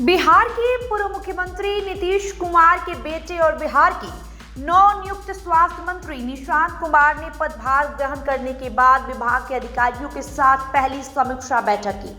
बिहार के पूर्व मुख्यमंत्री नीतीश कुमार के बेटे और बिहार के नवनियुक्त स्वास्थ्य मंत्री निशांत कुमार ने पदभार ग्रहण करने के बाद विभाग के अधिकारियों के साथ पहली समीक्षा बैठक की।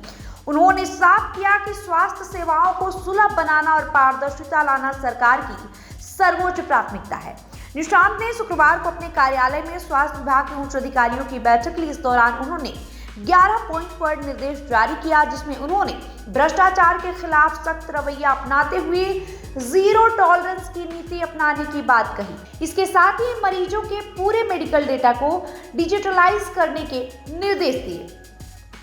उन्होंने साफ किया कि स्वास्थ्य सेवाओं को सुलभ बनाना और पारदर्शिता लाना सरकार की सर्वोच्च प्राथमिकता है। निशांत ने शुक्रवार को अपने कार्यालय में स्वास्थ्य विभाग के उच्च अधिकारियों की बैठक ली। इस दौरान उन्होंने 11 पॉइंट पर निर्देश जारी किया, जिसमें उन्होंने भ्रष्टाचार के खिलाफ सख्त रवैया अपनाते हुए जीरो टॉलरेंस की नीति अपनाने की बात कही। इसके साथ ही मरीजों के पूरे मेडिकल डेटा को डिजिटलाइज करने के निर्देश दिए।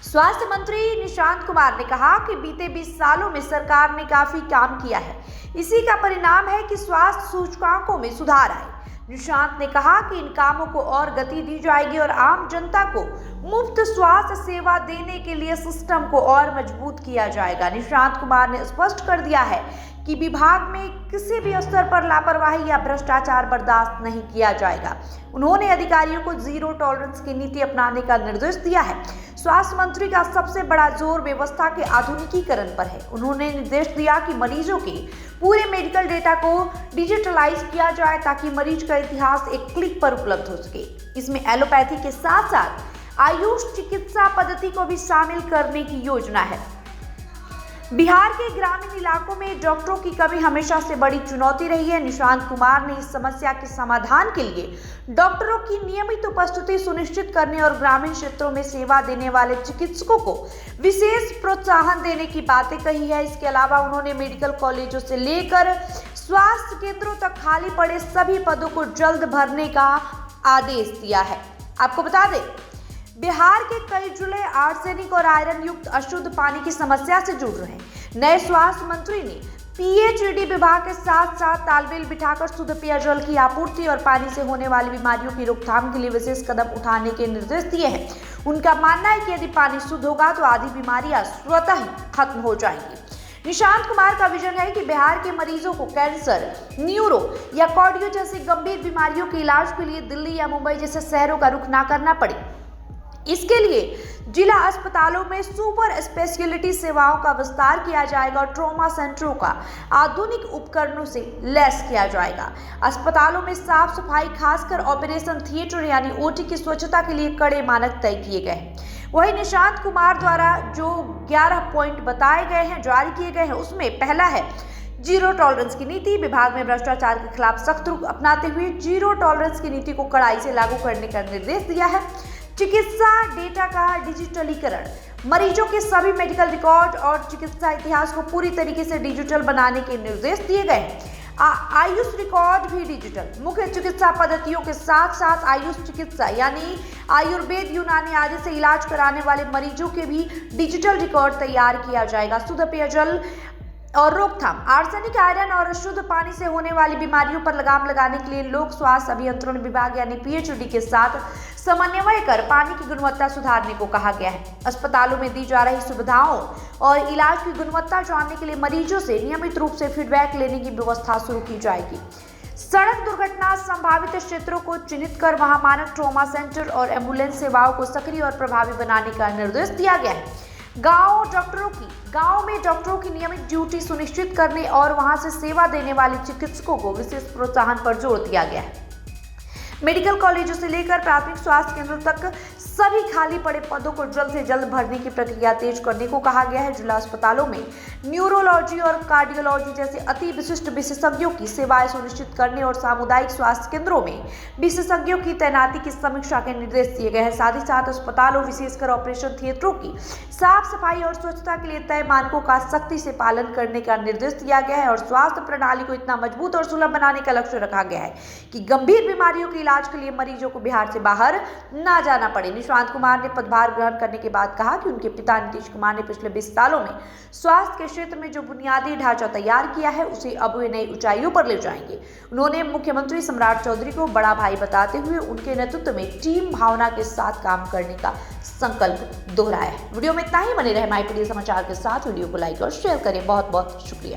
स्वास्थ्य मंत्री निशांत कुमार ने कहा कि बीते 20 सालों में सरकार ने काफी काम किया है। इसी का परिणाम है कि स्वास्थ्य सूचकांकों में सुधार आए। निशांत ने कहा कि इन कामों को और गति दी जाएगी और आम जनता को मुफ्त स्वास्थ्य सेवा देने के लिए सिस्टम को और मजबूत किया जाएगा। निशांत कुमार ने स्पष्ट कर दिया है कि विभाग में किसी भी स्तर पर लापरवाही या भ्रष्टाचार बर्दाश्त नहीं किया जाएगा। उन्होंने अधिकारियों को जीरो टॉलरेंस की नीति अपनाने का निर्देश दिया है। स्वास्थ्य मंत्री का सबसे बड़ा जोर व्यवस्था के आधुनिकीकरण पर है। उन्होंने निर्देश दिया कि मरीजों के पूरे मेडिकल डेटा को डिजिटलाइज किया जाए ताकि मरीज का इतिहास एक क्लिक पर उपलब्ध हो सके। इसमें एलोपैथी के साथ साथ आयुष चिकित्सा पद्धति को भी शामिल करने की योजना है। बिहार के ग्रामीण इलाकों में डॉक्टरों की कमी हमेशा से बड़ी चुनौती रही है। निशांत कुमार ने इस समस्या के समाधान के लिए डॉक्टरों की नियमित उपस्थिति सुनिश्चित करने और ग्रामीण क्षेत्रों में सेवा देने वाले चिकित्सकों को विशेष प्रोत्साहन देने की बातें कही है। इसके अलावा उन्होंने मेडिकल कॉलेजों से लेकर स्वास्थ्य केंद्रों तक खाली पड़े सभी पदों को जल्द भरने का आदेश दिया है। आपको बता दें, बिहार के कई जिले आर्सेनिक और आयरन युक्त अशुद्ध पानी की समस्या से जूझ रहे हैं। नए स्वास्थ्य मंत्री ने पीएचईडी विभाग के साथ साथ तालमेल बिठाकर शुद्ध पेयजल की आपूर्ति और पानी से होने वाली बीमारियों की रोकथाम के लिए विशेष कदम उठाने के निर्देश दिए हैं। उनका मानना है कि यदि पानी शुद्ध होगा तो आधी बीमारियां स्वतः ही खत्म हो जाएंगी। निशांत कुमार का विजन है कि बिहार के मरीजों को कैंसर, न्यूरो या कार्डियो जैसी गंभीर बीमारियों के इलाज के लिए दिल्ली या मुंबई जैसे शहरों का रुख न करना पड़े। इसके लिए जिला अस्पतालों में सुपर स्पेशलिटी सेवाओं का विस्तार किया जाएगा और ट्रॉमा सेंटरों का आधुनिक उपकरणों से लैस किया जाएगा। अस्पतालों में साफ सफाई, खासकर ऑपरेशन थिएटर यानी ओटी की स्वच्छता के लिए कड़े मानक तय किए गए हैं। वहीं निशांत कुमार द्वारा जो 11 पॉइंट बताए गए हैं, जारी किए गए हैं, उसमें पहला है जीरो टॉलरेंस की नीति। विभाग में भ्रष्टाचार के खिलाफ सख्त रुख अपनाते हुए जीरो टॉलरेंस की नीति को कड़ाई से लागू करने का निर्देश दिया है। चिकित्सा डेटा का डिजिटलीकरण, मरीजों के सभी मेडिकल रिकॉर्ड और चिकित्सा इतिहास को पूरी तरीके से डिजिटल बनाने के निर्देश दिए गए हैं। आयुष रिकॉर्ड भी डिजिटल, मुख्य चिकित्सा पद्धतियों के साथ साथ आयुष चिकित्सा यानी आयुर्वेद, यूनानी आदि से इलाज कराने वाले मरीजों के भी डिजिटल रिकॉर्ड तैयार किया जाएगा। शुद्ध पेयजल और रोकथाम, आर्सेनिक, आयरन और अशुद्ध पानी से होने वाली बीमारियों पर लगाम लगाने के लिए लोक स्वास्थ्य अभियंत्रण विभाग यानी पीएचईडी के साथ समन्वय कर पानी की गुणवत्ता सुधारने को कहा गया है। अस्पतालों में दी जा रही सुविधाओं और इलाज की गुणवत्ता जानने के लिए मरीजों से नियमित रूप से फीडबैक लेने की व्यवस्था शुरू की जाएगी। सड़क दुर्घटना संभावित क्षेत्रों को चिन्हित कर वहां मानक ट्रॉमा सेंटर और एम्बुलेंस सेवाओं को सक्रिय और प्रभावी बनाने का निर्देश दिया गया है। गांव में डॉक्टरों की नियमित ड्यूटी सुनिश्चित करने और वहां से सेवा देने वाले चिकित्सकों को विशेष प्रोत्साहन पर जोर दिया गया है। मेडिकल कॉलेजों से लेकर प्राथमिक स्वास्थ्य केंद्रों तक सभी खाली पड़े पदों को जल्द से जल्द भरने की प्रक्रिया तेज करने को कहा गया है। जिला अस्पतालों में न्यूरोलॉजी और कार्डियोलॉजी जैसे अति विशिष्ट विशेषज्ञों की सेवाएं सुनिश्चित करने और सामुदायिक स्वास्थ्य केंद्रों में विशेषज्ञों की तैनाती की समीक्षा के निर्देश दिए गए हैं। साथ ही साथ अस्पतालों, विशेषकर ऑपरेशन थिएटरों की साफ सफाई और स्वच्छता के लिए तय मानकों का सख्ती से पालन करने का निर्देश दिया गया है और स्वास्थ्य प्रणाली को इतना मजबूत और सुलभ बनाने का लक्ष्य रखा गया है कि गंभीर बीमारियों के इलाज के लिए मरीजों को बिहार से बाहर ना जाना पड़े। निशांत कुमार ने पदभार ग्रहण करने के बाद कहा कि उनके पिता नीतीश कुमार ने पिछले 20 सालों में स्वास्थ्य के क्षेत्र में जो बुनियादी ढांचा तैयार किया है उसे अब वे नई ऊंचाइयों पर ले जाएंगे। उन्होंने मुख्यमंत्री सम्राट चौधरी को बड़ा भाई बताते हुए उनके नेतृत्व में टीम भावना के साथ काम करने का संकल्प दोहराया है। वीडियो में इतना ही। बने रहे माईपीडी समाचार के साथ। वीडियो को लाइक और शेयर करें। बहुत बहुत शुक्रिया।